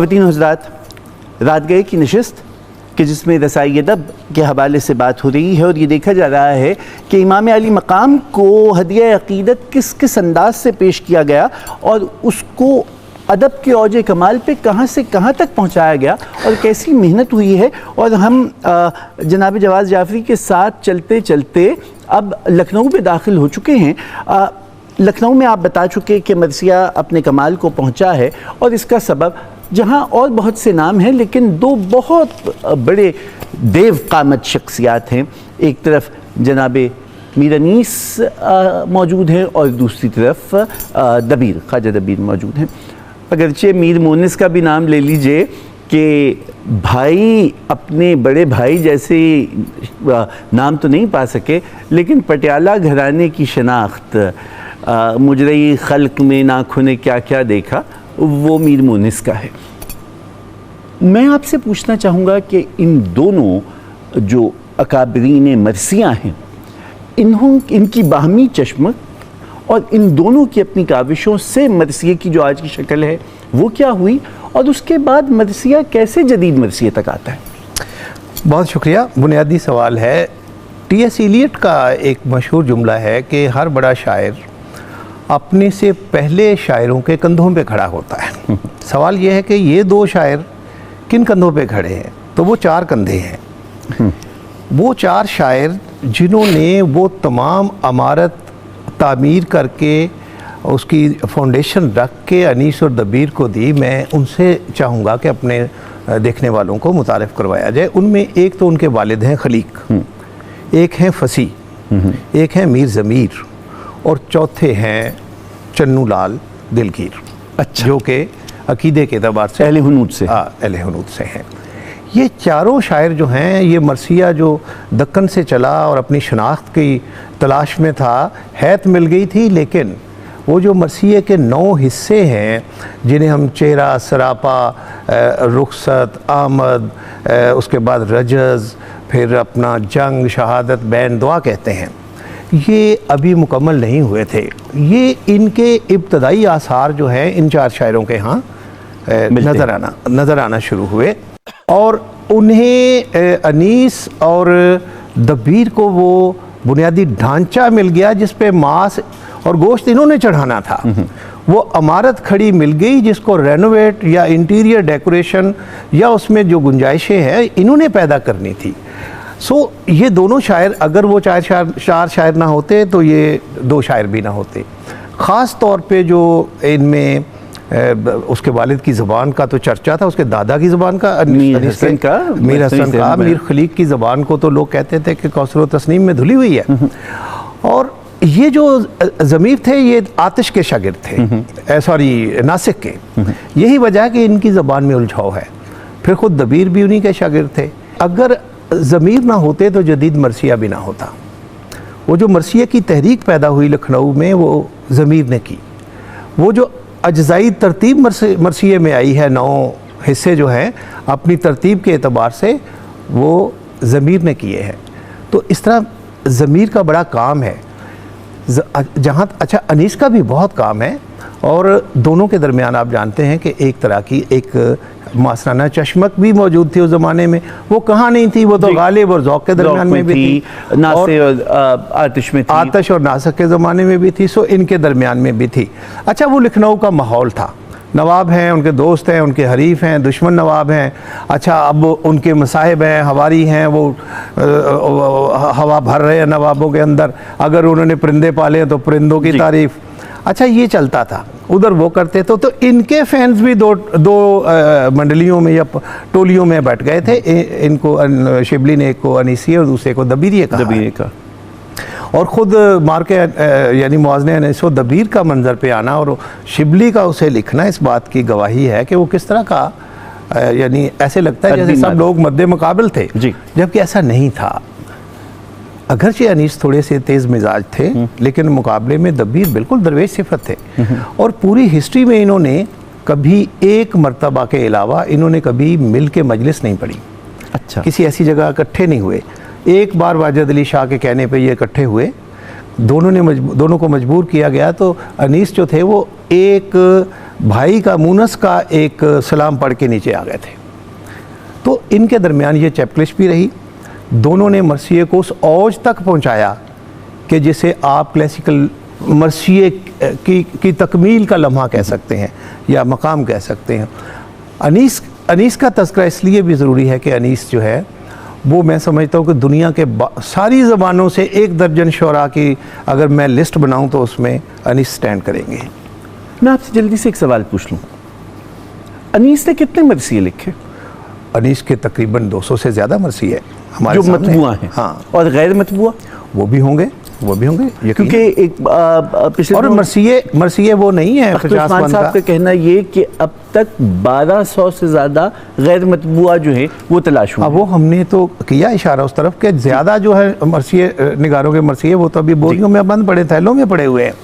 ख़वातीन हज़रात, रात गए की नशिस्त कि जिसमें रसाई अदब के हवाले से बात हो रही है और ये देखा जा रहा है कि इमाम अली मकाम को हदिया अक़ीदत किस किस अंदाज से पेश किया गया और उसको अदब के औजे कमाल पे कहाँ से कहाँ तक पहुँचाया गया और कैसी मेहनत हुई है। और हम जनाब जवाद जाफ़री के साथ चलते चलते अब लखनऊ में दाखिल हो चुके हैं। लखनऊ में आप बता चुके कि मरसिया अपने कमाल को पहुँचा है और इसका सबब जहाँ और बहुत से नाम हैं, लेकिन दो बहुत बड़े देव कामत शख्सियात हैं। एक तरफ जनाब मीर अनीस मौजूद हैं और दूसरी तरफ दबीर ख्वाजा दबीर मौजूद हैं। अगरचे मीर मोनिस का भी नाम ले लीजिए कि भाई अपने बड़े भाई जैसे नाम तो नहीं पा सके, लेकिन पटियाला घराने की शनाख्त मुजरई खल्क में नाखुन ने क्या क्या देखा वो मीर मोनिस का है। मैं आपसे पूछना चाहूँगा कि इन दोनों जो अकाबरीन मरसियाँ हैं, इनकी बाहमी चश्मक और इन दोनों की अपनी काविशों से मरसिया की जो आज की शक्ल है वो क्या हुई और उसके बाद मरसिया कैसे जदीद मरसिया तक आता है। बहुत शुक्रिया। बुनियादी सवाल है। टी.एस. इलियट का एक मशहूर जुमला है कि हर बड़ा शायर अपने से पहले शायरों के कंधों पे खड़ा होता है। सवाल यह है कि ये दो शायर किन कंधों पे खड़े हैं, तो वो चार कंधे हैं। वो चार शायर जिन्होंने वो तमाम अमारत तामीर करके उसकी फाउंडेशन रख के अनीस और दबीर को दी। मैं उनसे चाहूँगा कि अपने देखने वालों को मुतारिफ़ करवाया जाए। उनमें एक तो उनके वालिद हैं खलीक, एक हैं फसी, एक हैं मीर ज़मीर और चौथे हैं चन्नू लाल दिलगीर। अच्छा। जो कि अकीदे के एतबार से अहले हुनूद से हैं। ये चारों शायर जो हैं, ये मरसिया जो दक्कन से चला और अपनी शनाख्त की तलाश में था, हैत मिल गई थी, लेकिन वो जो मरसिए के 9 हिस्से हैं जिन्हें हम चेहरा, सरापा, रुखसत, आमद, उसके बाद रजज़, फिर अपना जंग, शहादत, बैन, दुआ कहते हैं, ये अभी मुकम्मल नहीं हुए थे। ये इनके इब्तदाई आसार जो हैं इन चार शायरों के यहाँ नज़र आना शुरू हुए और उन्हें अनीस और दबीर को वो बुनियादी ढांचा मिल गया जिस पे मांस और गोश्त इन्होंने चढ़ाना था। वो अमारत खड़ी मिल गई जिसको रेनोवेट या इंटीरियर डेकोरेशन या उसमें जो गुंजाइशें हैं इन्होंने पैदा करनी थी। ये दोनों शायर, अगर वो चार शायर ना होते तो ये दो शायर भी ना होते। ख़ास तौर पे जो इनमें उसके वालिद की ज़बान का तो चर्चा था, उसके दादा की ज़बान का, मीर हसन का, मीर खलीक की ज़बान को तो लोग कहते थे कि कौसर व तस्नीम में धुली हुई है। और ये जो ज़मीर थे ये आतिश के शागिर्द थे, नासिक के। यही वजह है कि इनकी ज़बान में उलझाव है। फिर ख़ुद दबीर भी उन्हीं के शागिर्द थे। अगर ज़मीर ना होते तो जदीद मरसिया भी ना होता। वो जो मरसिया की तहरीक पैदा हुई लखनऊ में वो ज़मीर ने की। वो जो अज्ज़ाई तरतीब मरसिए में आई है, 9 हिस्से जो हैं अपनी तरतीब के एतबार से वो ज़मीर ने किए हैं। तो इस तरह ज़मीर का बड़ा काम है। जहाँ अच्छा अनीस का भी बहुत काम है और दोनों के दरमियान आप जानते हैं कि एक तरह की एक मासराना चश्मक भी मौजूद थी उस ज़माने में। वो कहाँ नहीं थी, वो तो गालिब और ज़ौक़ के दरमियान में भी थी, आतिश और नासक के ज़माने में भी थी, सो इनके दरमियान में भी थी। अच्छा, वो लखनऊ का माहौल था। नवाब हैं, उनके दोस्त हैं, उनके हरीफ हैं, दुश्मन नवाब हैं। अच्छा, अब उनके मसाहिब हैं, हवारी हैं, वो हवा भर रहे हैं नवाबों के अंदर। अगर उन्होंने परिंदे पाले तो परिंदों की तारीफ़। अच्छा, ये चलता था, उधर वो करते थे। तो इनके फैंस भी दो मंडलियों में या टोलियों में बैठ गए थे। इनको शिबली ने एक को अनीसी और दूसरे को दबीर का और ख़ुद मार के यानी मुआज़ने अनीस और दबीर का मंज़र पे आना और शिबली का उसे लिखना इस बात की गवाही है कि वो किस तरह का यानी ऐसे लगता है जैसे सब लोग मद्दे मुकाबिल थे, जबकि ऐसा नहीं था। अगरचे अनीस थोड़े से तेज़ मिजाज थे, लेकिन मुकाबले में दबीर बिल्कुल दरवेश सिफत थे। और पूरी हिस्ट्री में इन्होंने कभी एक मरतबा के अलावा इन्होंने कभी मिल के मजलिस नहीं पढ़ी। अच्छा, किसी ऐसी जगह इकट्ठे नहीं हुए। एक बार वाजिद अली शाह के कहने पे ये इकट्ठे हुए, दोनों को मजबूर किया गया। तो अनीस जो थे वो एक भाई का मूनस का एक सलाम पढ़ के नीचे आ गए थे। तो इनके दरमियान ये चैपक्लिश भी रही। दोनों ने मरसिए को उस औज तक पहुंचाया कि जिसे आप क्लासिकल मरसिए की तकमील का लम्हा कह सकते हैं या मकाम कह सकते हैं। अनीस का तज़किरा इसलिए भी ज़रूरी है कि अनीस जो है वो मैं समझता हूँ कि दुनिया के सारी ज़बानों से 1 दर्जन शुरा की अगर मैं लिस्ट बनाऊँ तो उसमें अनीस स्टैंड करेंगे। मैं आपसे जल्दी से एक सवाल पूछ लूँ, अनीस ने कितने मरसिए लिखे? अनीस के तकरीबन 200 से ज़्यादा मरसिए हमारे जो सामने मतबूआ हैं, हाँ, और गैर मतबूआ वो भी होंगे यकीनन। क्योंकि एक पिछले और मरसिए वो नहीं है 50 साहब का कहना ये कि अब तक 1200 से ज़्यादा गैर मतबूआ जो है वो तलाश हुए। अब वो हमने तो किया इशारा उस तरफ के ज़्यादा जो है मरसिए निगारों के मरसिए वो तो अभी बोरियों में बंद पड़े, थैलों में पड़े हुए हैं।